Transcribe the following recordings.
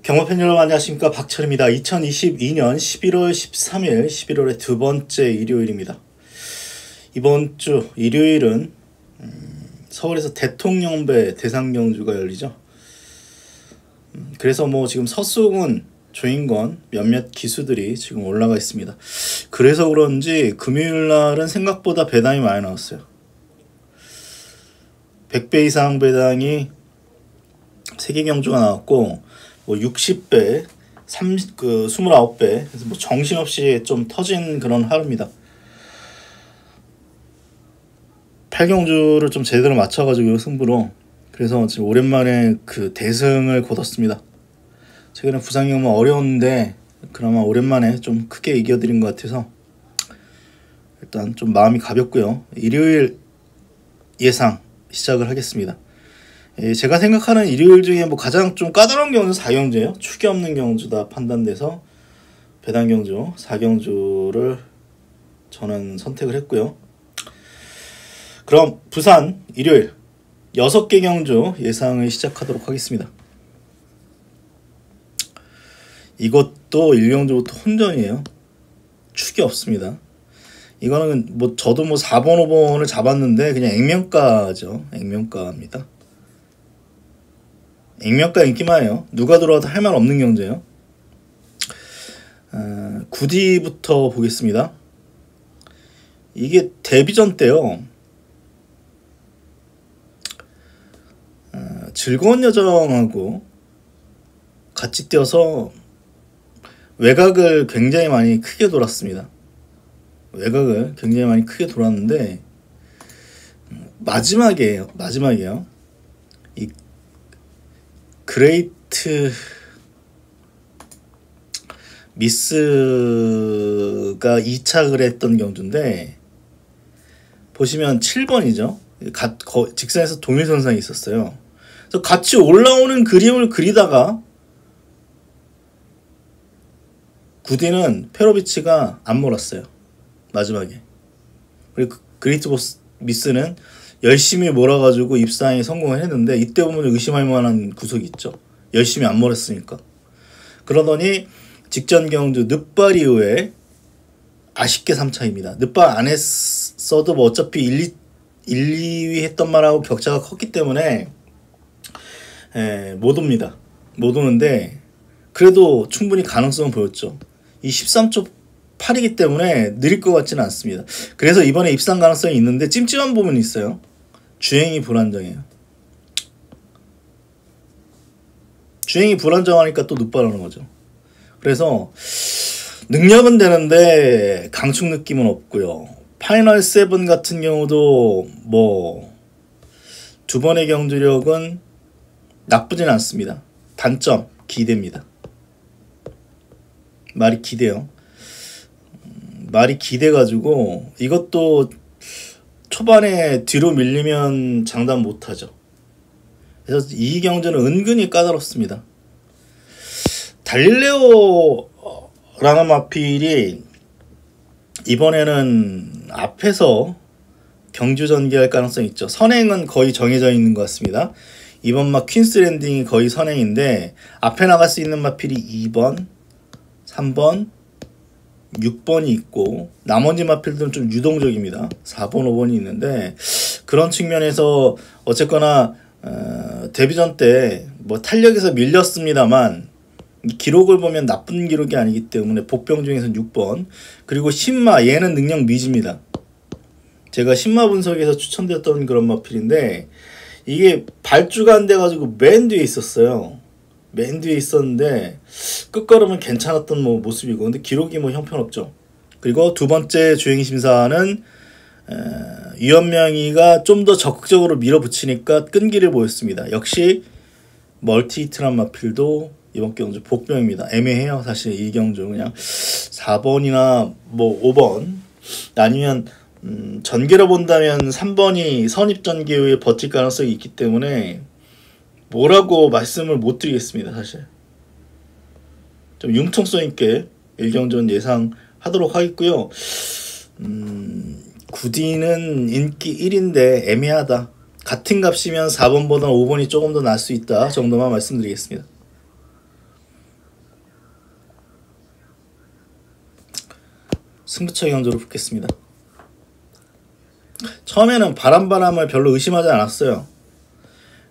경마팬 여러분 안녕하십니까, 박철입니다. 2022년 11월 13일 11월의 두 번째 일요일입니다. 이번 주 일요일은 서울에서 대통령배 대상경주가 열리죠. 그래서 지금 서수근, 조인권 몇몇 기수들이 지금 올라가 있습니다. 그래서 그런지 금요일날은 생각보다 배당이 많이 나왔어요. 100배 이상 배당이 3개 경주가 나왔고 60배, 29배, 그래서 정신없이 좀 터진 그런 하루입니다. 8경주를 좀 제대로 맞춰가지고 승부로, 그래서 지금 오랜만에 그 대승을 거뒀습니다. 최근에 부상경마 어려웠는데 그나마 오랜만에 좀 크게 이겨드린 것 같아서 일단 좀 마음이 가볍고요. 일요일 예상 시작을 하겠습니다. 제가 생각하는 일요일 중에 가장 좀 까다로운 경주는 4경주예요. 축이 없는 경주다 판단돼서 배당 경주 4경주를 저는 선택을 했고요. 그럼 부산 일요일 6개 경주 예상을 시작하도록 하겠습니다. 이것도 1경주부터 혼전이에요. 축이 없습니다. 이거는 저도 4번 5번을 잡았는데 그냥 액면가죠. 액면가입니다. 액면가 인기만해요. 누가 들어와도 할 말 없는 경주예요. 9D부터 보겠습니다. 이게 데뷔전 때요. 즐거운 여정하고 같이 뛰어서 외곽을 굉장히 많이 크게 돌았습니다. 외곽을 굉장히 많이 크게 돌았는데 마지막이에요. 이 그레이트 미스가 2착을 했던 경주인데 보시면 7번이죠. 직선에서 동일선상이 있었어요. 그래서 같이 올라오는 그림을 그리다가 구디는 페로비치가 안 몰았어요. 마지막에. 그리고 그레이트 미스는 열심히 몰아가지고 입상에 성공을 했는데, 이때 보면 의심할 만한 구석이 있죠. 열심히 안 몰았으니까. 그러더니 직전 경주 늪발 이후에 아쉽게 3차입니다. 늪발 안 했어도 어차피 1, 2위 했던 말하고 격차가 컸기 때문에 못 옵니다. 못 오는데 그래도 충분히 가능성은 보였죠. 이 13초 8이기 때문에 느릴 것 같지는 않습니다. 그래서 이번에 입상 가능성이 있는데 찜찜한 부분이 있어요. 주행이 불안정해요. 주행이 불안정하니까 또 눕발하는 거죠. 그래서 능력은 되는데 강축 느낌은 없고요. 파이널 7 같은 경우도 두 번의 경주력은 나쁘진 않습니다. 단점 기대입니다. 말이 기대요. 말이 기대가지고 이것도 초반에 뒤로 밀리면 장담 못하죠. 그래서 이 경주는 은근히 까다롭습니다. 달릴레오라는 마필이 이번에는 앞에서 경주 전개할 가능성이 있죠. 선행은 거의 정해져 있는 것 같습니다. 이번 퀸스 랜딩이 거의 선행인데 앞에 나갈 수 있는 마필이 2번, 3번, 6번이 있고 나머지 마필들은 좀 유동적입니다. 4번, 5번이 있는데 그런 측면에서 어쨌거나 데뷔전 때 탄력에서 밀렸습니다만 기록을 보면 나쁜 기록이 아니기 때문에 복병 중에서는 6번, 그리고 신마, 얘는 능력 미지입니다. 제가 신마 분석에서 추천드렸던 그런 마필인데 이게 발주가 안 돼가지고 맨 뒤에 있었어요. 맨 뒤에 있었는데 끝걸음은 괜찮았던 모습이고, 근데 기록이 형편없죠. 그리고 두 번째 주행 심사는 유현명이가 좀 더 적극적으로 밀어붙이니까 끈기를 보였습니다. 역시 멀티히트란 마필도 이번 경주 복병입니다. 애매해요. 사실 이 경주 그냥 4번이나 5번 아니면 전개로 본다면 3번이 선입전개 후에 버틸 가능성이 있기 때문에 뭐라고 말씀을 못 드리겠습니다. 사실 좀 융통성 있게 1경주는 예상하도록 하겠고요. 9D는 인기 1인데 애매하다. 같은 값이면 4번보다 5번이 조금 더 날 수 있다 정도만 말씀드리겠습니다. 승부처 경주로 붙겠습니다. 처음에는 바람을 별로 의심하지 않았어요.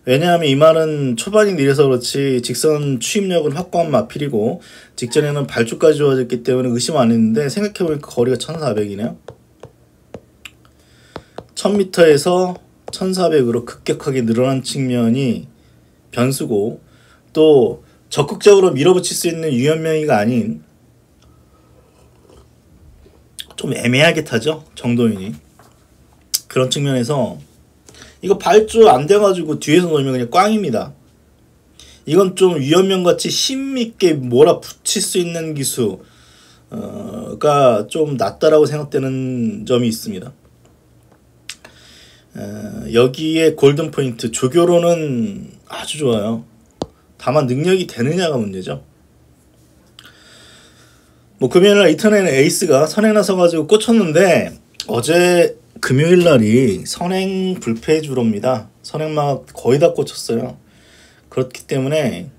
왜냐하면 이 말은 초반이 느려서 그렇지 직선 추입력은 확고한 마필이고 직전에는 발주까지 좋아졌기 때문에 의심 안 했는데 생각해보니까 거리가 1400이네요. 1000m에서 1400으로 급격하게 늘어난 측면이 변수고, 또 적극적으로 밀어붙일 수 있는 유연명이가 아닌 좀 애매하게 타죠, 정도인이. 그런 측면에서 이거 발주 안 돼가지고 뒤에서 놓으면 그냥 꽝입니다. 이건 좀 위험면같이 힘있게 몰아붙일 수 있는 기수가 좀 낮다라고 생각되는 점이 있습니다. 여기에 골든포인트 조교로는 아주 좋아요. 다만 능력이 되느냐가 문제죠. 뭐 금요일날 이터널 에이스가 선행 나서가지고 꽂혔는데, 어제 금요일날이 선행 불패 주로입니다. 선행막 거의 다 꽂혔어요. 그렇기 때문에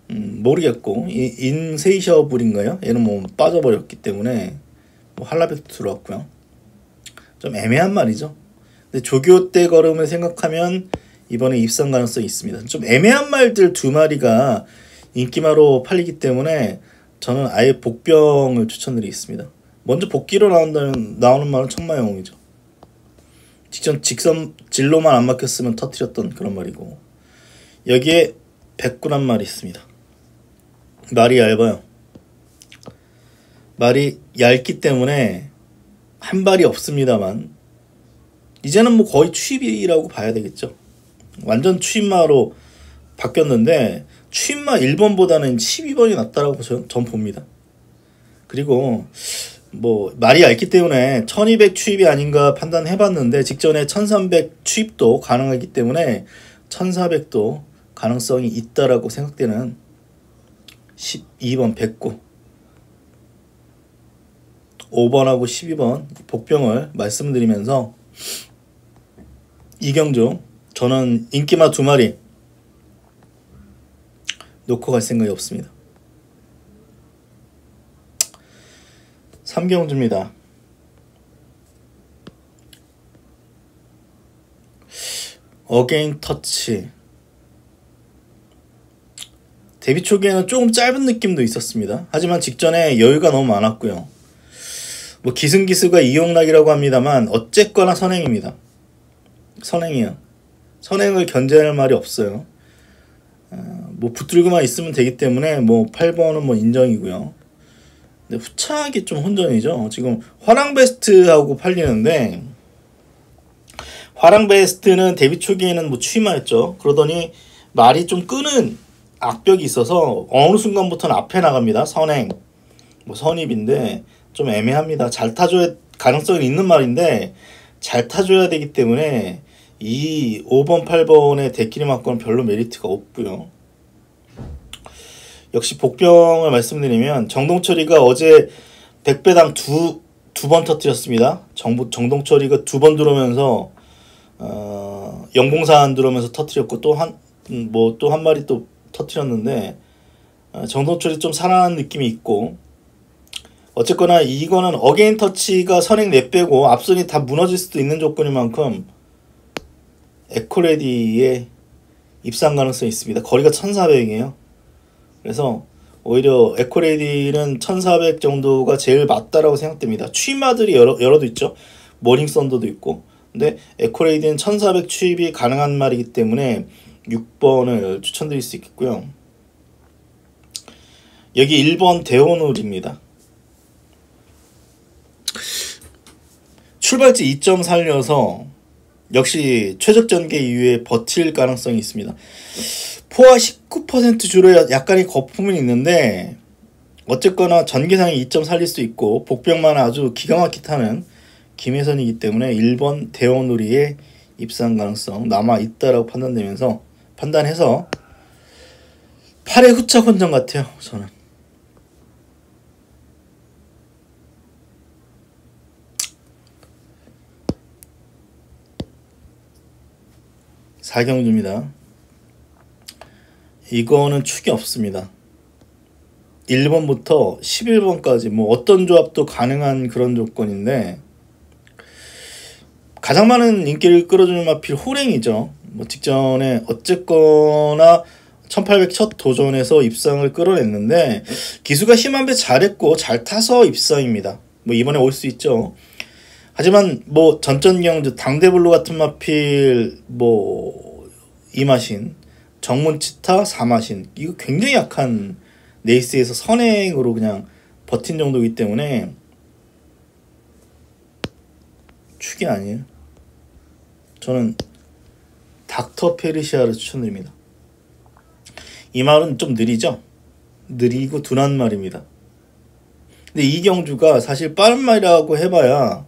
모르겠고, 인세이셔블인가요? 얘는 뭐 빠져버렸기 때문에 뭐 한라백도 들어왔고요. 좀 애매한 말이죠. 근데 조교 때 걸음을 생각하면 이번에 입상 가능성이 있습니다. 좀 애매한 말들 두 마리가 인기마로 팔리기 때문에 저는 아예 복병을 추천드리겠습니다. 먼저 복귀로 나오는 말은 천마영웅이죠. 직선 진로만 안 막혔으면 터뜨렸던 그런 말이고, 여기에 백구란 말이 있습니다. 말이 얇아요. 말이 얇기 때문에 한 발이 없습니다만 이제는 뭐 거의 추입이라고 봐야 되겠죠. 완전 추입마로 바뀌었는데 추입마 1번보다는 12번이 낫다라고 전 봅니다. 그리고 뭐 말이 얇기 때문에 1200 추입이 아닌가 판단해봤는데 직전에 1300 추입도 가능하기 때문에 1400도 가능성이 있다라고 생각되는 12번 백구, 5번하고 12번 복병을 말씀드리면서 이경주, 저는 인기마 두 마리 놓고 갈 생각이 없습니다. 3경주입니다. 어게인 터치. 데뷔 초기에는 조금 짧은 느낌도 있었습니다. 하지만 직전에 여유가 너무 많았고요. 뭐 기승기수가 이용락이라고 합니다만 어쨌거나 선행입니다. 선행이요. 선행을 견제할 말이 없어요. 뭐 붙들고만 있으면 되기 때문에 뭐 8번은 뭐 인정이고요. 근데 후차하게 좀 혼전이죠. 지금 화랑베스트하고 팔리는데, 화랑베스트는 데뷔 초기에는 뭐 추임하였죠. 그러더니 말이 좀 끄는 악벽이 있어서 어느 순간부터는 앞에 나갑니다. 선행, 뭐 선입인데 좀 애매합니다. 잘 타줘야 가능성이 있는 말인데 잘 타줘야 되기 때문에 이 5번 8번의 대끼리 맞고는 별로 메리트가 없고요. 역시 복병을 말씀드리면 정동철이가 어제 100배당 두 번 터뜨렸습니다. 정동철이가 두 번 들어오면서 영봉산 들어오면서 터뜨렸고 또 한 마리 또 터뜨렸는데, 정동철이 좀 살아난 느낌이 있고, 어쨌거나 이거는 어게인 터치가 선행 내빼고 앞선이 다 무너질 수도 있는 조건인 만큼 에코레디의 입상 가능성이 있습니다. 거리가 1400이에요. 그래서 오히려 에코레디는 1400 정도가 제일 맞다라고 생각됩니다. 추임마들이 여러도 있죠. 모닝썬더도 있고. 근데 에코레디는 1400 추입이 가능한 말이기 때문에 6번을 추천드릴 수 있겠고요. 여기 1번 대원울입니다. 출발지 2점 살려서 역시 최적 전개 이후에 버틸 가능성이 있습니다. 포화 19% 주로 약간의 거품은 있는데 어쨌거나 전개상에 2점 살릴 수 있고 복병만 아주 기가 막히게 타는 김혜선이기 때문에 1번 대원우리의 입상 가능성 남아있다라고 판단해서 8회 후착 혼전 같아요. 저는 4경주입니다. 이거는 축이 없습니다. 1번부터 11번까지 뭐 어떤 조합도 가능한 그런 조건인데, 가장 많은 인기를 끌어주는 마필 호랭이죠. 뭐 직전에 어쨌거나 1800 첫 도전에서 입상을 끌어냈는데 기수가 힘한배 잘했고 잘 타서 입상입니다. 뭐 이번에 올 수 있죠. 하지만 뭐 전전경주 당대블루 같은 마필, 뭐 이마신, 정문치타, 사마신, 이거 굉장히 약한 레이스에서 선행으로 그냥 버틴 정도이기 때문에 축이 아니에요. 저는 닥터 페르시아를 추천드립니다. 이 말은 좀 느리죠? 느리고 둔한 말입니다. 근데 이 경주가 사실 빠른 말이라고 해봐야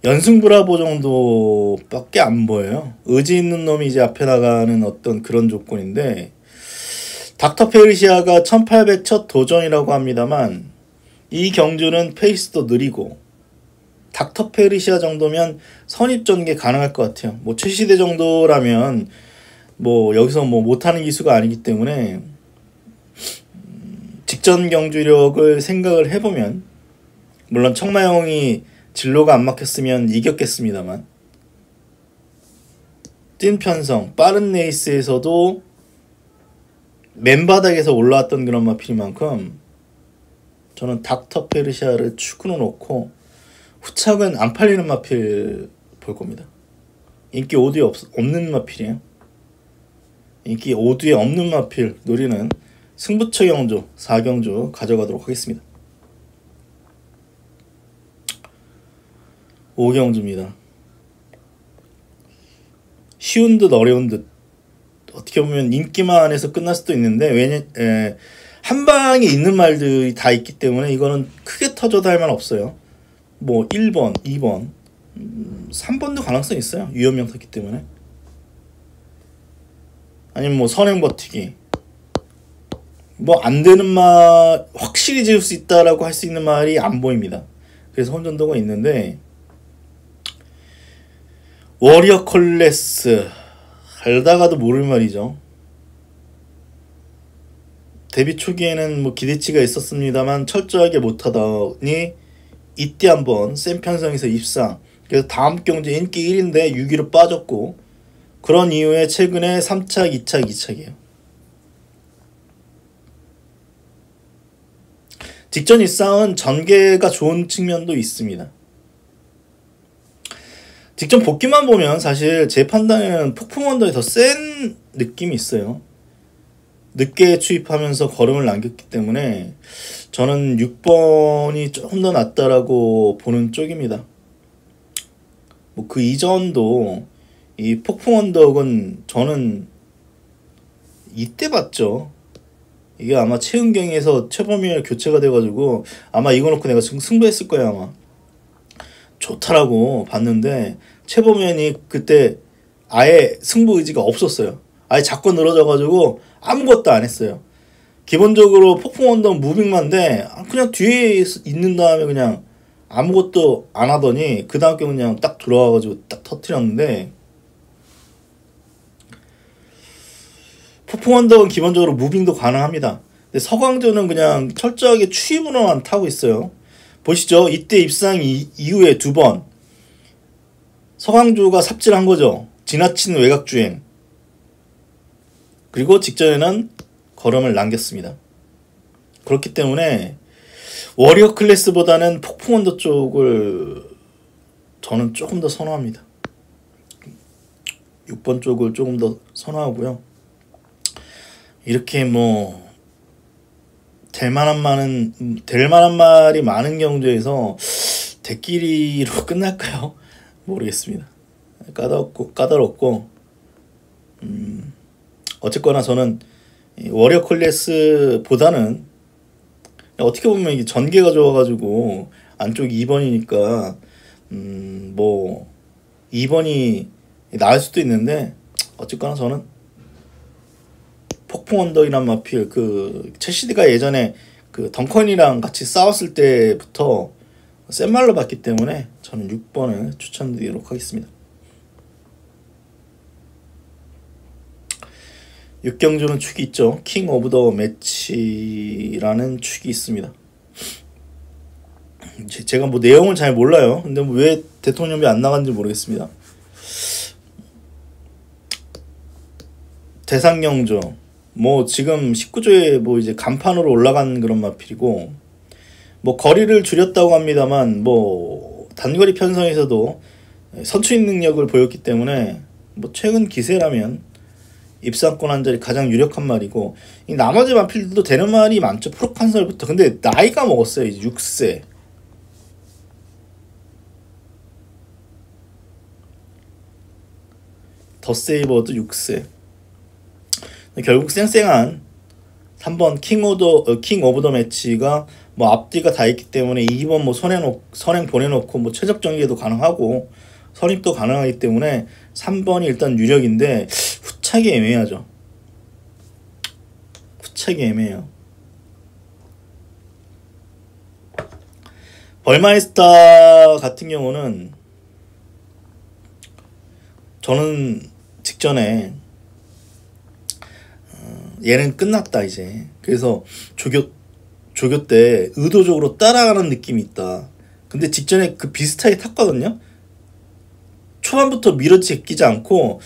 연승브라보 정도밖에 안 보여요. 의지 있는 놈이 이제 앞에 나가는 어떤 그런 조건인데, 닥터 페르시아가 1800 첫 도전이라고 합니다만 이 경주는 페이스도 느리고 닥터 페르시아 정도면 선입전개 가능할 것 같아요. 뭐 최시대 정도라면 뭐 여기서 뭐 못하는 기수가 아니기 때문에 직전 경주력을 생각을 해보면, 물론 청마형이 진로가 안 막혔으면 이겼겠습니다만, 찐 편성, 빠른 레이스에서도 맨바닥에서 올라왔던 그런 마필만큼 저는 닥터 페르시아를 축으로 놓고 후착은 안 팔리는 마필 볼 겁니다. 인기 5두에 없는 마필이에요. 인기 5두에 없는 마필 노리는 승부처 경주 4경주 가져가도록 하겠습니다. 5경주입니다. 쉬운 듯 어려운 듯, 어떻게 보면 인기만 해서 끝날 수도 있는데 한 방에 있는 말들이 다 있기 때문에 이거는 크게 터져도 할 말 없어요. 뭐 1번, 2번, 3번도 가능성이 있어요. 위험명 탔기 때문에. 아니면 뭐 선행 버티기, 뭐 안 되는 말, 확실히 지을 수 있다라고 할 수 있는 말이 안 보입니다. 그래서 혼전도가 있는데, 워리어 클래스 알다가도 모를 말이죠. 데뷔 초기에는 뭐 기대치가 있었습니다만 철저하게 못하더니 이때 한번 센 편성에서 입상, 그래서 다음 경주 인기 1인데 6위로 빠졌고, 그런 이후에 최근에 3착, 2착, 2착이에요. 직전 입상은 전개가 좋은 측면도 있습니다. 직전 복귀만 보면 사실 제 판단에는 폭풍 언더에 더 센 느낌이 있어요. 늦게 추입하면서 걸음을 남겼기 때문에 저는 6번이 조금 더 낫다라고 보는 쪽입니다. 뭐 그 이전도 이 폭풍 언덕은 저는 이때 봤죠. 이게 아마 최은경에서 최범위에 교체가 돼가지고 아마 이거 놓고 내가 승부했을 거야 아마. 좋다라고 봤는데 최범위이 그때 아예 승부 의지가 없었어요. 아예 자꾸 늘어져가지고 아무것도 안 했어요. 기본적으로 폭풍 언덕 무빙만데 그냥 뒤에 있는 다음에 그냥 아무것도 안 하더니 그 다음 게 그냥 딱 들어와가지고 딱 터뜨렸는데, 폭풍 언덕은 기본적으로 무빙도 가능합니다. 근데 서광조는 그냥 철저하게 추입으로만 타고 있어요. 보시죠. 이때 입상 이후에 2번 서광조가 삽질한 거죠. 지나친 외곽주행. 그리고 직전에는 걸음을 남겼습니다. 그렇기 때문에 워리어 클래스보다는 폭풍 언더 쪽을 저는 조금 더 선호합니다. 6번 쪽을 조금 더 선호하고요. 이렇게 뭐 될 만한 말이 많은 경주에서 대끼리로 끝날까요? 모르겠습니다. 까다롭고 어쨌거나 저는 워리어 클래스보다는 어떻게 보면 이게 전개가 좋아가지고 안쪽이 2번이니까 뭐 2번이 나을 수도 있는데, 어쨌거나 저는 폭풍 언덕이란 마필, 그 최시드가 예전에 그 덩컨이랑 같이 싸웠을 때부터 센 말로 봤기 때문에 저는 6번을 추천드리도록 하겠습니다. 육경주는 축이 있죠. 킹 오브 더 매치라는 축이 있습니다. 제가 뭐 내용을 잘 몰라요. 근데 뭐 왜 대통령이 안 나갔는지 모르겠습니다. 대상경주 뭐 지금 19조에 뭐 이제 간판으로 올라간 그런 마필이고, 뭐 거리를 줄였다고 합니다만 뭐 단거리 편성에서도 선추인 능력을 보였기 때문에 뭐 최근 기세라면 입상권 한 자리 가장 유력한 말이고, 이 나머지 마필들도 되는 말이 많죠. 프로칸설부터. 근데 나이가 먹었어요. 이제 6세. 더 세이버도 6세. 결국 쌩쌩한 3번 킹 오브 더 매치가 뭐 앞뒤가 다 있기 때문에 2번 뭐 선행 보내놓고 뭐 최적 전개도 가능하고 선입도 가능하기 때문에 3번이 일단 유력인데, 후착이 애매하죠. 후착이 애매해요. 벌마이스터 같은 경우는 저는 직전에 얘는 끝났다 이제. 그래서 조교 때 의도적으로 따라가는 느낌이 있다. 근데 직전에 그 비슷하게 탔거든요. 초반부터 밀어제끼지 않고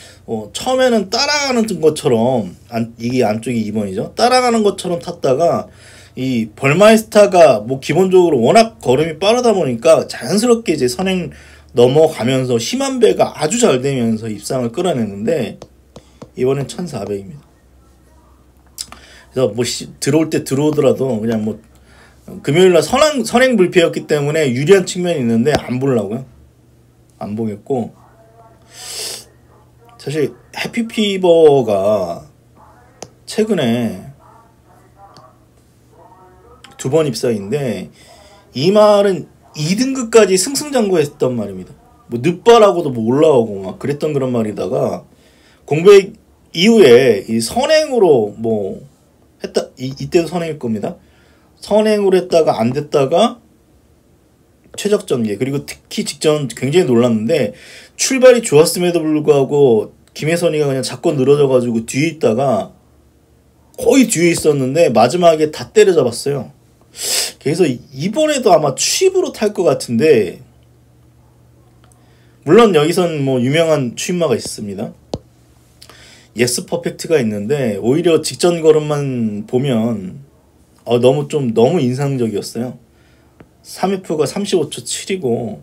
처음에는 따라가는 것처럼, 이게 안쪽이 2번이죠. 따라가는 것처럼 탔다가 이 벌마이스타가 뭐 기본적으로 워낙 걸음이 빠르다 보니까 자연스럽게 이제 선행 넘어가면서 심한 배가 아주 잘 되면서 입상을 끌어냈는데, 이번엔 1400입니다. 그래서 뭐 들어올 때 들어오더라도 그냥 뭐 금요일날 선행 불패였기 때문에 유리한 측면이 있는데 안 보려고요. 안 보겠고, 사실 해피피버가 최근에 2번 입상인데 이 말은 2등급까지 승승장구했던 말입니다. 뭐 늦바라고도 뭐 올라오고 막 그랬던 그런 말이다가 공백 이후에 이 선행으로 뭐 했다. 이때도 선행일 겁니다. 선행으로 했다가 안 됐다가 최적 전개, 그리고 특히 직전 굉장히 놀랐는데 출발이 좋았음에도 불구하고 김혜선이가 그냥 자꾸 늘어져가지고 뒤에 있다가 거의 뒤에 있었는데 마지막에 다 때려잡았어요. 그래서 이번에도 아마 추입으로 탈 것 같은데, 물론 여기선 뭐 유명한 추입마가 있습니다. 예스 퍼펙트가 있는데 오히려 직전 걸음만 보면 너무 인상적이었어요. 3F가 35초 7이고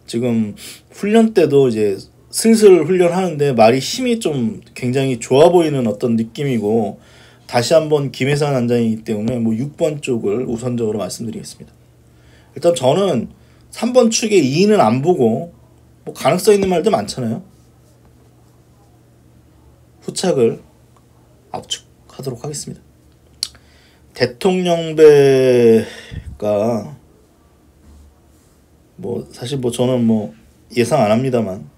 지금 훈련 때도 이제 슬슬 훈련하는데 말이 힘이 좀 굉장히 좋아 보이는 어떤 느낌이고, 다시 한번 김혜선 안장이기 때문에 뭐 6번 쪽을 우선적으로 말씀드리겠습니다. 일단 저는 3번 축에 2는 안 보고, 뭐 가능성 있는 말도 많잖아요. 후착을 압축하도록 하겠습니다. 대통령배가 뭐 사실 뭐 저는 뭐 예상 안 합니다만,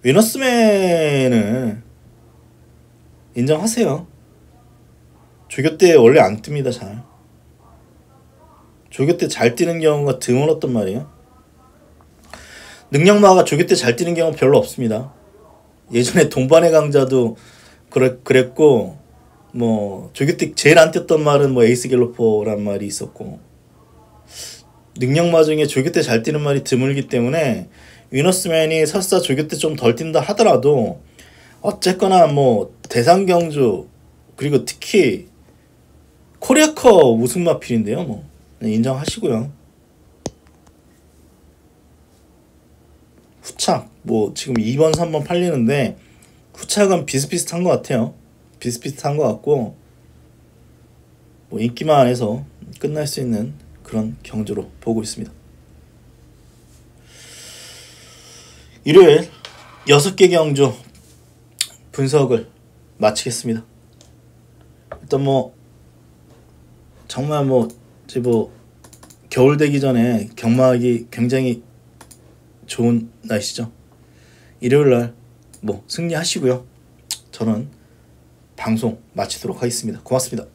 위너스맨은 인정하세요. 조교 때 원래 안 뜹니다. 잘 조교 때 잘 뛰는 경우가 드물었단 말이에요. 능력마가 조교 때 잘 뛰는 경우 별로 없습니다. 예전에 동반의 강자도 그랬고, 뭐 조교 때 제일 안 뛰었던 말은 뭐 에이스 갤로퍼란 말이 있었고, 능력마 중에 조교 때 잘 뛰는 말이 드물기 때문에 위너스맨이 설사 조교 때 좀 덜 뛴다 하더라도 어쨌거나 뭐 대상경주, 그리고 특히 코리아컵 우승 마필인데요. 뭐 인정하시고요. 후착 뭐 지금 2번 3번 팔리는데 후착은 비슷비슷한 것 같아요. 비슷비슷한 것 같고, 뭐 인기만 해서 끝날 수 있는 그런 경주로 보고 있습니다. 일요일 6개 경주 분석을 마치겠습니다. 일단 뭐 정말 뭐 이제 뭐 겨울 되기 전에 경마하기 굉장히 좋은 날씨죠. 일요일날 뭐 승리하시고요. 저는 방송 마치도록 하겠습니다. 고맙습니다.